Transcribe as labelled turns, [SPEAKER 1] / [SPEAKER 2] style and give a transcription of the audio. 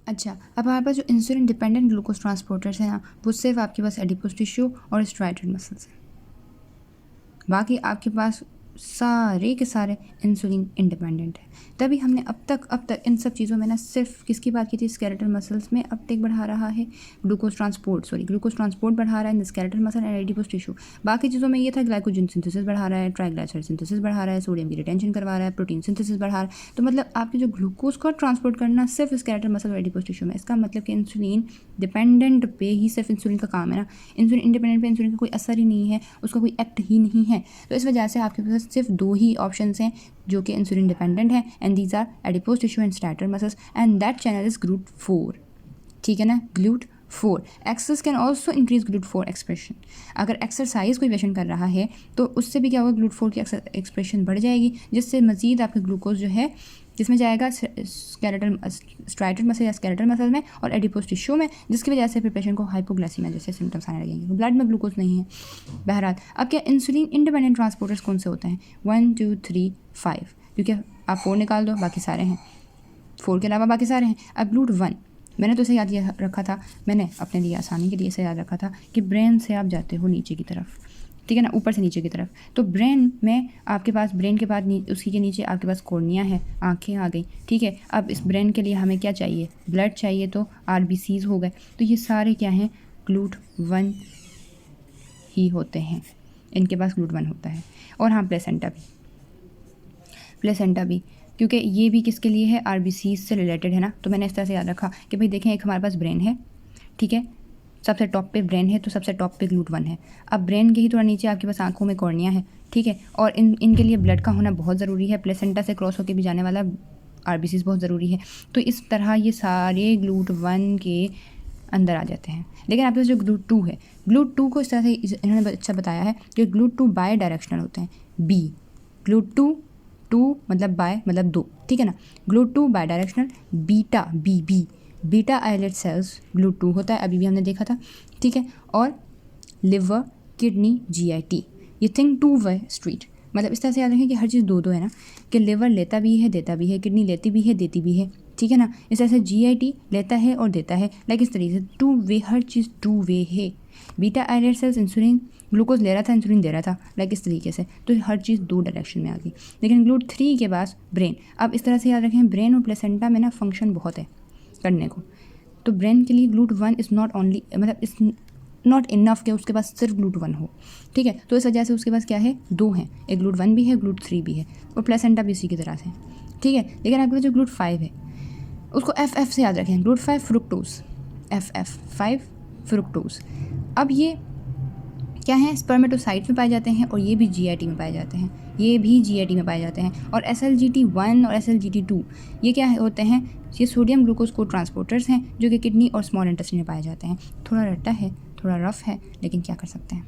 [SPEAKER 1] अच्छा, अब हमारे पास जो इंसुलिन डिपेंडेंट ग्लूकोज ट्रांसपोर्टर्स हैं ना, वो सिर्फ आपके पास एडिपोज टिश्यू और स्ट्राइटेड मसल्स हैं। बाकी आपके पास सारे के सारे इंसुलिन इंडिपेंडेंट है। तभी हमने अब तक इन सब चीज़ों में ना सिर्फ किसकी बात की थी, स्केलेटल मसल्स में अपटेक बढ़ा रहा है ग्लूकोज ट्रांसपोर्ट बढ़ा रहा है in skeletal muscle and adipose tissue. बाकी चीज़ों में ये था ग्लाइकोजन सिंथेसिस बढ़ा रहा है, ट्राइग्लिसराइड सिंथेसिस बढ़ा रहा है, सोडियम की रिटेंशन करवा रहा है, प्रोटीन सिंथेसिस बढ़ा रहा है। तो मतलब आपके जो ग्लूकोज को ट्रांसपोर्ट करना सिर्फ स्केलेटल मसल और एडिपोज टिश्यू में, इसका मतलब कि इंसुलिन डिपेंडेंट पे ही सिर्फ इंसुलिन का काम है ना, इंसुलिन इंडिपेंडेंट पे इंसुलिन का कोई असर ही नहीं है, उसका कोई एक्ट ही नहीं है। तो इस वजह से आपके पास सिर्फ दो ही ऑप्शंस हैं जो कि इंसुलिन डिपेंडेंट है, and these are adipose tissue and starter muscles, and that channel is GLUT4। ठीक है ना, GLUT4 access can also increase GLUT4 expression. अगर एक्सरसाइज कोई पेशेंट कर रहा है तो उससे भी क्या होगा, GLUT4 की एक्सप्रेशन बढ़ जाएगी, जिससे मजीद आपके ग्लूकोज जो है जिसमें जाएगा स्ट्राइटेड मसल या स्केलेटल मसल में और एडिपोज टिश्यू में, जिसकी वजह से फिर पेशेंट को हाइपोग्लाइसीमिया जैसे सिम्टम्स आने लगेंगे, ब्लड में ग्लूकोज नहीं है। बहरहाल, अब क्या इंसुलिन इंडिपेंडेंट ट्रांसपोर्टर्स कौन से होते हैं, 1 2 3 5, क्योंकि आप 4 निकाल दो, बाकी सारे हैं, 4 के अलावा बाकी सारे हैं। अब GLUT1 मैंने तो इसे याद रखा था, मैंने अपने लिए आसानी के लिए इसे याद रखा था कि ब्रेन से आप जाते हो नीचे की तरफ, ठीक है ना, ऊपर से नीचे की तरफ। तो ब्रेन में आपके पास, ब्रेन के बाद उसी के नीचे आपके पास कॉर्निया है, आंखें आ गई, ठीक है। अब इस ब्रेन के लिए हमें क्या चाहिए, ब्लड चाहिए, तो RBCs हो गए। तो ये सारे क्या हैं, GLUT1 ही होते हैं, इनके पास GLUT1 होता है। और हाँ, प्लेसेंटा भी, क्योंकि ये भी किसके लिए है, RBCs से रिलेटेड है ना। तो मैंने इस तरह से याद रखा कि भाई देखें, एक हमारे पास ब्रेन है, ठीक है, सबसे टॉप पे ब्रेन है, तो सबसे टॉप पे GLUT1 है। अब ब्रेन के ही थोड़ा नीचे आपके पास आंखों में कॉर्निया है, ठीक है, और इनके लिए ब्लड का होना बहुत ज़रूरी है, प्लेसेंटा से क्रॉस होकर भी जाने वाला RBCs बहुत ज़रूरी है। तो इस तरह ये सारे GLUT1 के अंदर आ जाते हैं। लेकिन आपके पास जो GLUT2 है, GLUT2 को इस तरह से इन्होंने अच्छा बताया है कि GLUT2 बाय डायरेक्शनल होते हैं, GLUT2 मतलब बाय मतलब दो, ठीक है ना, GLUT2 bidirectional, beta islet cells GLUT2 होता है, अभी भी हमने देखा था, ठीक है। और लिवर, किडनी, GIT, ये थिंग 2 वे स्ट्रीट, मतलब इस तरह से याद रखें कि हर चीज़ दो है ना, कि लिवर लेता भी है देता भी है, किडनी लेती भी है देती भी है, ठीक है ना। इस तरह से GIT लेता है और देता है, लाइक इस तरीके से 2 वे, हर चीज़ 2 वे है। Beta islet cells insulin, glucose ले रहा था, इंसुलिन दे रहा था, लाइक इस तरीके से, तो हर चीज़ 2 डायरेक्शन में आ गई। लेकिन GLUT3 के पास ब्रेन, अब इस तरह से याद रखें, ब्रेन और प्लेसेंटा में ना फंक्शन बहुत है करने को। तो ब्रेन के लिए GLUT1 इज़ नॉट ओनली, मतलब इस नॉट इनफ कि उसके पास सिर्फ GLUT1 हो, ठीक है। तो इस वजह से उसके पास क्या है, 2 हैं, एक GLUT1 भी है, GLUT3 भी है, और प्लेसेंटा भी इसी की तरह से, ठीक है। लेकिन आपके पास जो GLUT5 है, उसको FF से याद रखें, GLUT5 फ्रुक्टोज, FF5 फ्रुक्टोज। अब ये क्या है, स्पर्मेटोसाइट्स में पाए जाते हैं, और ये भी GIT में पाए जाते हैं, और SLGT1 और SLGT2 ये क्या होते हैं, ये सोडियम ग्लूकोज को ट्रांसपोर्टर्स हैं, जो कि किडनी और स्मॉल इंटेस्टाइन में पाए जाते हैं। थोड़ा रट्टा है, थोड़ा रफ है, लेकिन क्या कर सकते हैं।